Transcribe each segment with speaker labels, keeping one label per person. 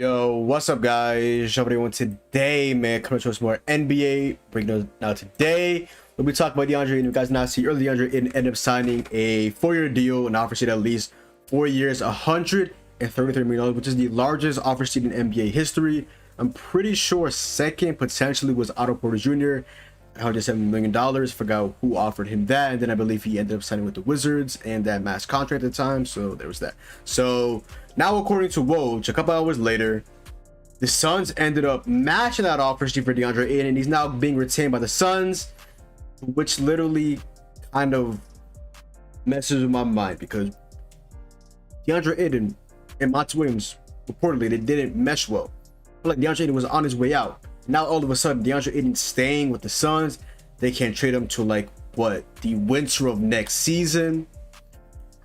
Speaker 1: Yo, what's up, guys? Everyone, today, man, coming to us more NBA breakdown. Now, today, we'll be talking about Deandre. And you guys now see early Deandre ended up signing a 4-year deal, an offer sheet at least 4 years, $133 million, which is the largest offer sheet in NBA history. I'm pretty sure second potentially was Otto Porter Jr. $170 million. Forgot who offered him that, and then I believe he ended up signing with the Wizards and that max contract at the time. So there was that. So now, according to Woj, a couple hours later, the Suns ended up matching that offer sheet for Deandre Ayton, and he's now being retained by the Suns, which literally kind of messes with my mind because Deandre Ayton and Monty Williams reportedly they didn't mesh well. I feel like Deandre Ayton was on his way out. Now all of a sudden Deandre Ayton staying with the Suns. They can't trade him to like the winter of next season.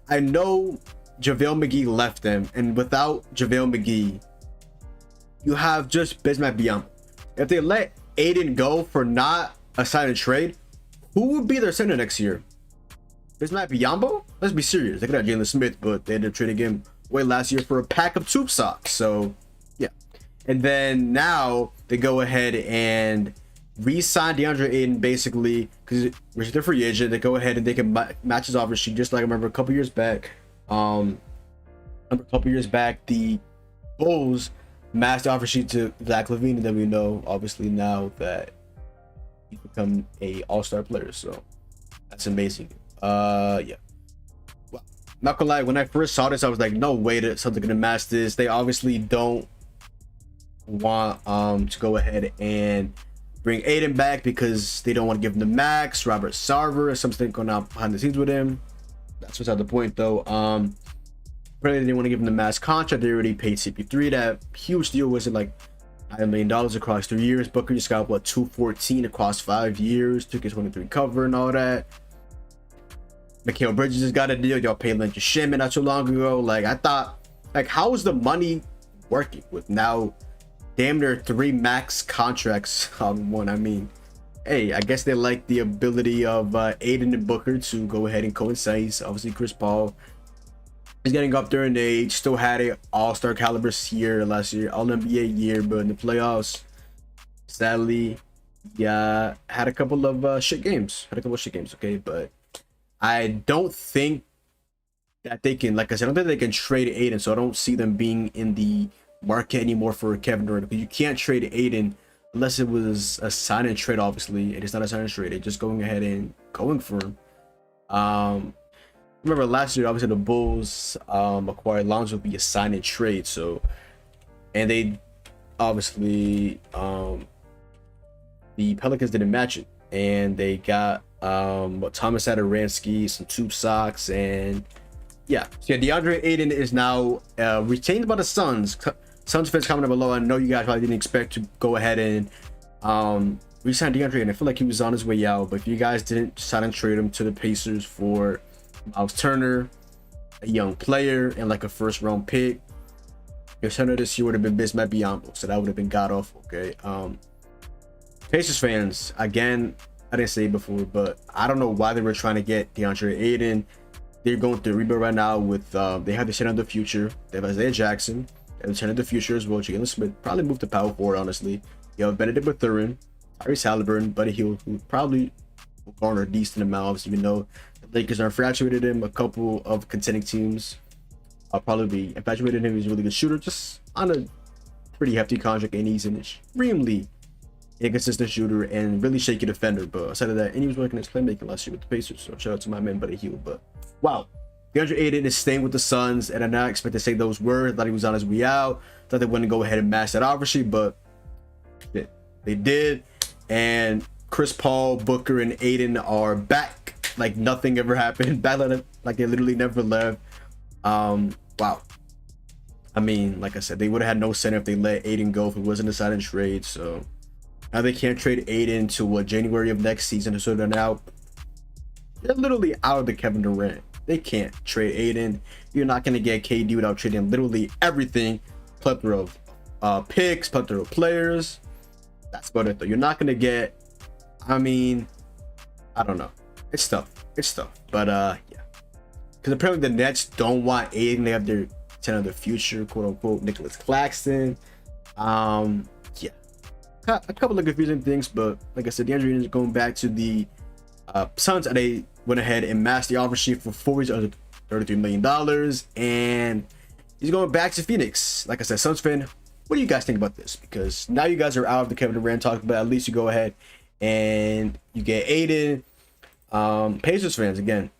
Speaker 1: I know JaVale McGee left them, and without JaVale McGee, you have just Bismack Biyombo. If they let Ayton go for not a sign and trade, who would be their center next year? Bismack Biyombo? Let's be serious. They could have Jalen Smith, but they ended up trading him away last year for a pack of tube socks. So yeah. And then now they go ahead and re-sign Deandre Ayton basically because he's a free agent. They go ahead and they can match his offer sheet, just like I remember a couple years back. The Bulls matched the offer sheet to Zach LaVine, and then we know obviously now that he's become a all-star player. So that's amazing. Yeah. Well, not gonna lie, when I first saw this, I was like, no way that something gonna match this. They obviously don't want to go ahead and bring Ayton back because they don't want to give him the max. Robert Sarver or something going on behind the scenes with him. That's beside the point though. Apparently they didn't want to give him the max contract. They already paid CP3 that huge deal. Was it like $9 million across 3 years? Booker just got what, 214 across 5 years, took his 23 cover and all that. Mikal Bridges just got a deal. Y'all paid Lynch Shimon not too long ago. Like, I thought, like, how is the money working with now damn near 3 max contracts on one? I mean, hey, I guess they like the ability of Ayton and Booker to go ahead and coincide. Obviously, Chris Paul is getting up there in age, still had a all-star caliber year last year, all-NBA year, but in the playoffs, sadly, yeah, had a couple of shit games. Okay, but I don't think that they can, like I said, I don't think they can trade Ayton, so I don't see them being in the market anymore for Kevin Durant, because you can't trade Ayton unless it was a sign and trade. Obviously, it is not a sign and trade. They're just going ahead and going for him. Remember last year, obviously the Bulls acquired Lonzo via sign and trade. So, and they obviously the Pelicans didn't match it, and they got Thomas Satoransky, some tube socks, and yeah. So yeah, Deandre Ayton is now retained by the Suns. Suns fans comment below. I know you guys probably didn't expect to go ahead and re-sign Deandre, and I feel like he was on his way out. But if you guys didn't sign and trade him to the Pacers for Miles Turner, a young player, and like a first-round pick, your center this year would have been Bismack Biyombo, so that would have been god awful. Okay. Pacers fans, again, I didn't say it before, but I don't know why they were trying to get DeAndre Ayton. They're going through a rebuild right now with they have the center of the future. They have Isaiah Jackson. They have the center of the future as well. Jalen Smith probably moved to power forward, honestly. You have Benedict Mathurin, Tyrese Halliburton, Buddy Hield, who probably will garner a decent amount, even though the Lakers are infatuated him. A couple of contending teams will probably be infatuated him. He's a really good shooter, just on a pretty hefty contract, and he's an extremely inconsistent shooter and really shaky defender. But aside of that, and he was working his playmaking last year with the Pacers. So shout out to my man Buddy Hield. But wow, DeAndre Ayton is staying with the Suns, and I did not expect to say those words. Thought he was on his way out. Thought they wouldn't go ahead and match that offer sheet, but they did. And Chris Paul, Booker, and Ayton are back like nothing ever happened. Back like they literally never left. Wow. I mean, like I said, they would have had no center if they let Ayton go if it wasn't a sign and trade. So now they can't trade Ayton to January of next season. So they're now literally out of the Kevin Durant. They can't trade Ayton. You're not gonna get KD without trading literally everything. Plethora of picks, plethora of players. That's about it though. You're not gonna get. I mean, I don't know. It's tough. But yeah, because apparently the Nets don't want Ayton. They have their 10 of the future, quote unquote, Nicholas Claxton. Yeah, a couple of confusing things, but like I said, Deandre is going back to the Suns, and they went ahead and matched the offer sheet for 4 years under $33 million, and he's going back to Phoenix. Like I said, Suns fan, what do you guys think about this? Because now you guys are out of the Kevin Durant talk, but at least you go ahead and you get Ayton. Pacers fans, again,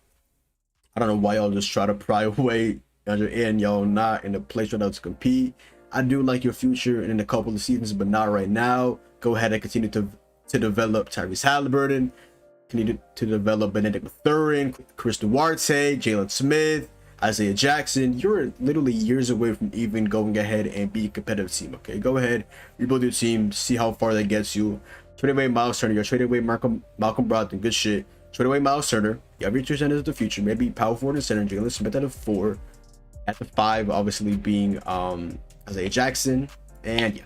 Speaker 1: I don't know why y'all just try to pry away and y'all not in a place right now to compete. I do like your future in a couple of seasons, but not right now. Go ahead and continue to develop Tyrese Halliburton, continue to develop Benedict Mathurin, Chris Duarte, Jalen Smith, Isaiah Jackson. You're literally years away from even going ahead and be a competitive team. Okay, go ahead, rebuild your team, see how far that gets you. Trade away Miles Turner. You're trading away Malcolm Brogdon. Good shit. Trade away Miles Turner. You have your 2 centers of the future. Maybe power forward and center. Jalen Smith at a 4. At the 5, obviously being Isaiah Jackson. And yeah.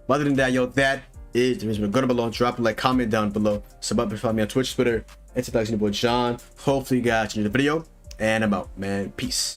Speaker 1: But other than that, yo, that is the reason. Go down below, drop a like, comment down below. Subscribe to follow me on Twitch, Twitter, and TikTok. Your boy John. Hopefully you guys enjoyed the video. And I'm out, man. Peace.